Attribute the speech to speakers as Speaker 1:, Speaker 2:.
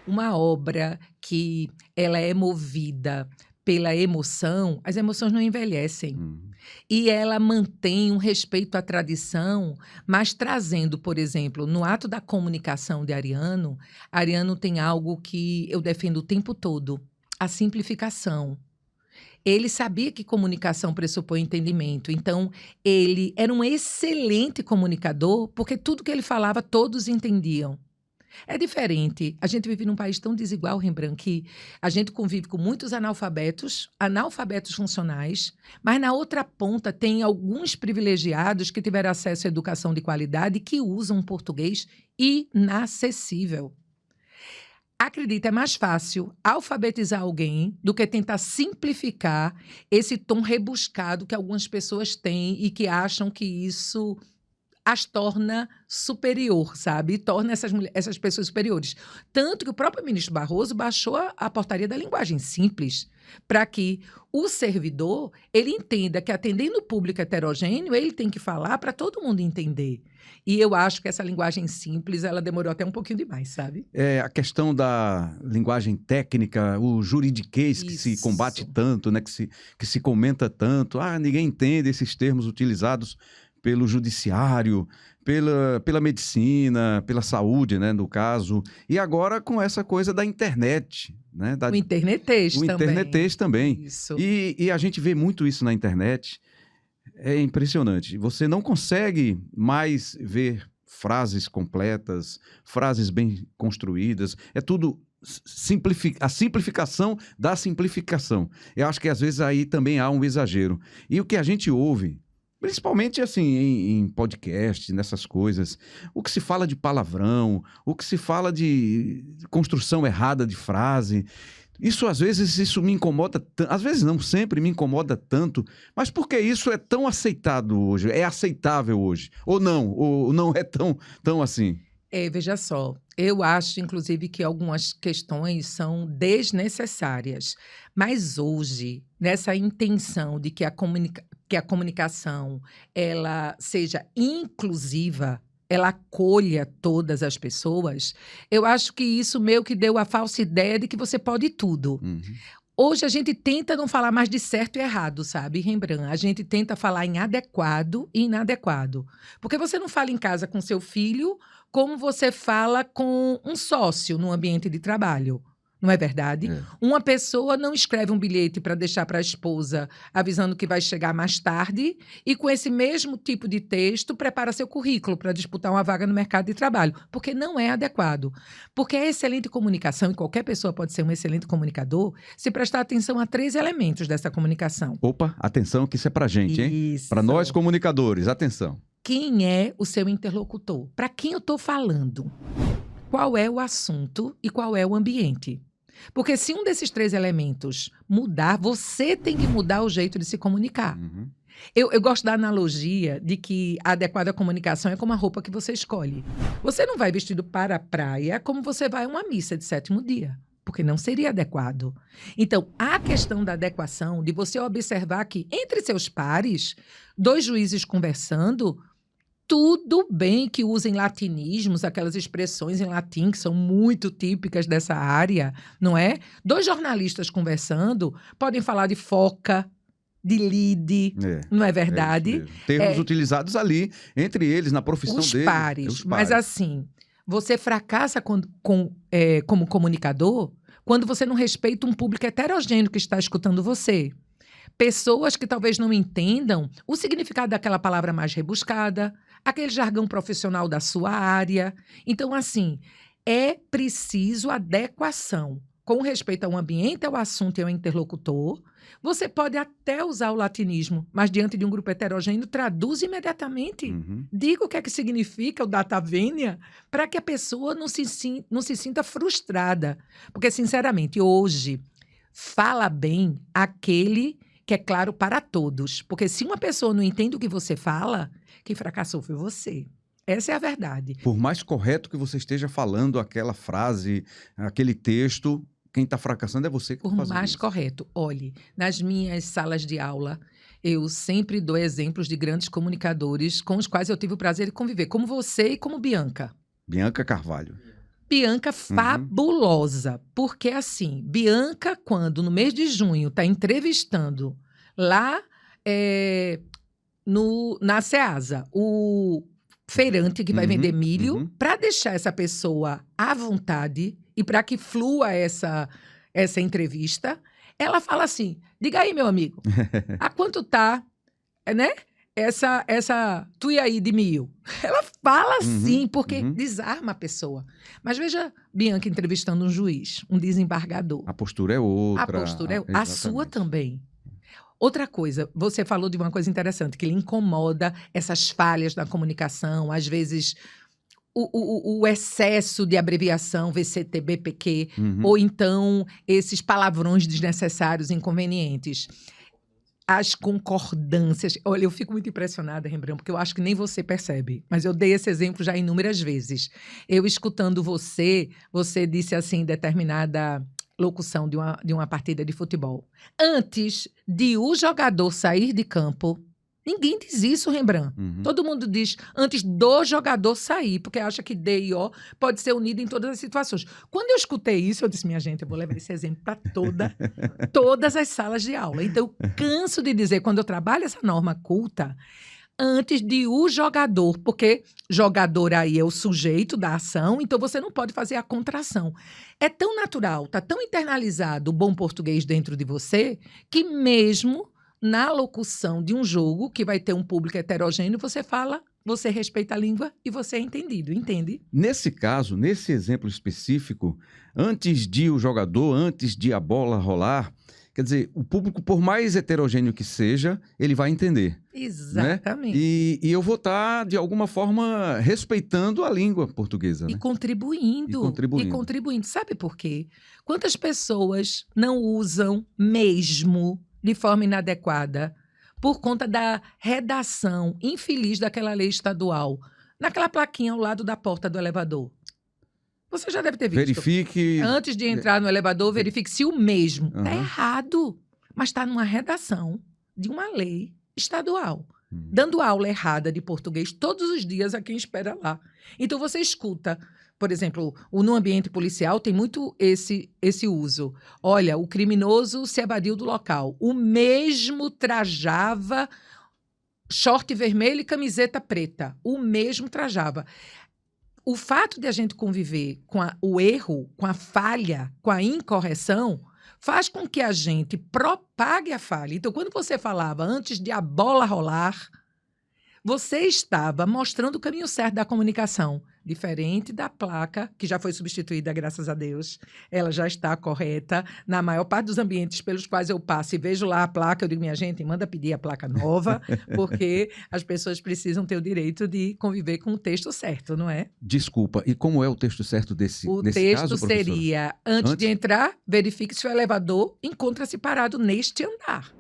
Speaker 1: uma obra que ela é movida pela emoção, as emoções não envelhecem.
Speaker 2: Uhum.
Speaker 1: E ela mantém um respeito à tradição, mas trazendo, por exemplo, no ato da comunicação de Ariano tem algo que eu defendo o tempo todo: a simplificação. Ele sabia que comunicação pressupõe entendimento, então ele era um excelente comunicador, porque tudo que ele falava todos entendiam. É diferente. A gente vive num país tão desigual, Rembrandt, que a gente convive com muitos analfabetos, analfabetos funcionais, mas na outra ponta tem alguns privilegiados que tiveram acesso à educação de qualidade e que usam um português inacessível. Acredita, é mais fácil alfabetizar alguém do que tentar simplificar esse tom rebuscado que algumas pessoas têm e que acham que isso as torna superior, sabe? Torna essas pessoas superiores. Tanto que o próprio ministro Barroso baixou a portaria da linguagem simples para que o servidor ele entenda que, atendendo o público heterogêneo, ele tem que falar para todo mundo entender. E eu acho que essa linguagem simples, ela demorou até um pouquinho demais, sabe?
Speaker 2: A questão da linguagem técnica, o juridiquês que se
Speaker 1: Isso.
Speaker 2: combate tanto, né, que se comenta tanto. Ninguém entende esses termos utilizados pelo judiciário, pela medicina, pela saúde, né, no caso. E agora com essa coisa da internet, né?
Speaker 1: O internetês
Speaker 2: O
Speaker 1: também.
Speaker 2: internetês também.
Speaker 1: Isso.
Speaker 2: E a gente vê muito isso na internet. É impressionante. Você não consegue mais ver frases completas, frases bem construídas. É tudo a simplificação da simplificação. Eu acho que às vezes aí também há um exagero. E o que a gente ouve, principalmente assim em podcast, nessas coisas, o que se fala de palavrão, o que se fala de construção errada de frase, às vezes me incomoda, às vezes não, sempre me incomoda tanto, mas porque isso é tão aceitado hoje, é aceitável hoje, ou não é tão assim?
Speaker 1: Veja só, eu acho, inclusive, que algumas questões são desnecessárias. Mas hoje, nessa intenção de que a comunicação ela seja inclusiva, ela acolha todas as pessoas, eu acho que isso meio que deu a falsa ideia de que você pode tudo.
Speaker 2: Uhum.
Speaker 1: Hoje a gente tenta não falar mais de certo e errado, sabe, Rembrandt? A gente tenta falar em adequado e inadequado. Porque você não fala em casa com seu filho como você fala com um sócio no ambiente de trabalho. Não é verdade?
Speaker 2: É.
Speaker 1: Uma pessoa não escreve um bilhete para deixar para a esposa avisando que vai chegar mais tarde e, com esse mesmo tipo de texto, prepara seu currículo para disputar uma vaga no mercado de trabalho, porque não é adequado. Porque a excelente comunicação, e qualquer pessoa pode ser um excelente comunicador, se prestar atenção a 3 elementos dessa comunicação.
Speaker 2: Opa, atenção que isso é pra gente, hein?
Speaker 1: Isso.
Speaker 2: Para nós comunicadores, atenção.
Speaker 1: Quem é o seu interlocutor? Para quem eu estou falando? Qual é o assunto e qual é o ambiente? Porque se um desses 3 elementos mudar, você tem que mudar o jeito de se comunicar.
Speaker 2: Uhum.
Speaker 1: Eu gosto da analogia de que a adequada comunicação é como a roupa que você escolhe. Você não vai vestido para a praia como você vai a uma missa de 7º dia, porque não seria adequado. Então, a questão da adequação, de você observar que entre seus pares, 2 juízes conversando, tudo bem que usem latinismos, aquelas expressões em latim que são muito típicas dessa área, não é? 2 jornalistas conversando podem falar de foca, de lide, não é verdade?
Speaker 2: Termos utilizados ali, entre eles, na profissão
Speaker 1: Os
Speaker 2: deles.
Speaker 1: pares. Mas assim, você fracassa como comunicador quando você não respeita um público heterogêneo que está escutando você. Pessoas que talvez não entendam o significado daquela palavra mais rebuscada, aquele jargão profissional da sua área. Então, assim, é preciso adequação. Com respeito ao ambiente, ao assunto e ao interlocutor, você pode até usar o latinismo, mas diante de um grupo heterogêneo, traduz imediatamente.
Speaker 2: Uhum.
Speaker 1: Diga o que é que significa o data venia, para que a pessoa não se sinta frustrada. Porque, sinceramente, hoje, fala bem aquele que é claro para todos. Porque se uma pessoa não entende o que você fala, quem fracassou foi você. Essa é a verdade.
Speaker 2: Por mais correto que você esteja falando aquela frase, aquele texto, quem está fracassando é você que está fazendo isso.
Speaker 1: Por mais correto. Olhe, nas minhas salas de aula, eu sempre dou exemplos de grandes comunicadores com os quais eu tive o prazer de conviver, como você e como Bianca.
Speaker 2: Bianca Carvalho.
Speaker 1: Bianca fabulosa, porque assim, Bianca, quando no mês de junho está entrevistando lá na Ceasa, o feirante que vai vender milho, para deixar essa pessoa à vontade e para que flua essa entrevista, ela fala assim, diga aí, meu amigo, a quanto tá, né? Essa tuia aí de milho. Ela fala assim, porque desarma a pessoa. Mas veja Bianca entrevistando um juiz, um desembargador.
Speaker 2: A postura é outra.
Speaker 1: A postura é a sua também. Outra coisa, você falou de uma coisa interessante, que lhe incomoda essas falhas na comunicação, às vezes o excesso de abreviação, VCT, BPQ, ou então esses palavrões desnecessários, inconvenientes. As concordâncias. Olha, eu fico muito impressionada, Rembrandt, porque eu acho que nem você percebe. Mas eu dei esse exemplo já inúmeras vezes. Eu escutando você disse assim, em determinada locução de uma partida de futebol. Antes de o jogador sair de campo, ninguém diz isso, Rembrandt. Todo mundo diz antes do jogador sair, porque acha que D e O pode ser unido em todas as situações. Quando eu escutei isso, eu disse, minha gente, eu vou levar esse exemplo para todas as salas de aula. Então, eu canso de dizer, quando eu trabalho essa norma culta, antes de o jogador, porque jogador aí é o sujeito da ação, então você não pode fazer a contração. É tão natural, tá tão internalizado o bom português dentro de você, que mesmo na locução de um jogo que vai ter um público heterogêneo, você fala, você respeita a língua e você é entendido, entende?
Speaker 2: Nesse caso, nesse exemplo específico, antes de o jogador, antes de a bola rolar, quer dizer, o público, por mais heterogêneo que seja, ele vai entender.
Speaker 1: Exatamente.
Speaker 2: Né? E eu vou estar, de alguma forma, respeitando a língua portuguesa.
Speaker 1: E
Speaker 2: né?
Speaker 1: contribuindo.
Speaker 2: E contribuindo.
Speaker 1: Sabe por quê? Quantas pessoas não usam mesmo de forma inadequada por conta da redação infeliz daquela lei estadual, naquela plaquinha ao lado da porta do elevador? Você já deve ter visto.
Speaker 2: Verifique...
Speaker 1: Antes de entrar no elevador, verifique se o mesmo. Está errado, mas está numa redação de uma lei estadual. Dando aula errada de português todos os dias a quem espera lá. Então, você escuta, por exemplo, no ambiente policial tem muito esse uso. Olha, o criminoso se evadiu do local. O mesmo trajava short vermelho e camiseta preta. O mesmo trajava. O fato de a gente conviver com o erro, com a falha, com a incorreção, faz com que a gente propague a falha. Então, quando você falava antes de a bola rolar, você estava mostrando o caminho certo da comunicação. Diferente da placa, que já foi substituída, graças a Deus. Ela já está correta. Na maior parte dos ambientes pelos quais eu passo e vejo lá a placa, eu digo, minha gente, manda pedir a placa nova, porque as pessoas precisam ter o direito de conviver com o texto certo, não é?
Speaker 2: Desculpa, e como é o texto certo nesse caso, professora?
Speaker 1: O texto seria, antes de entrar, verifique se o elevador encontra-se parado neste andar.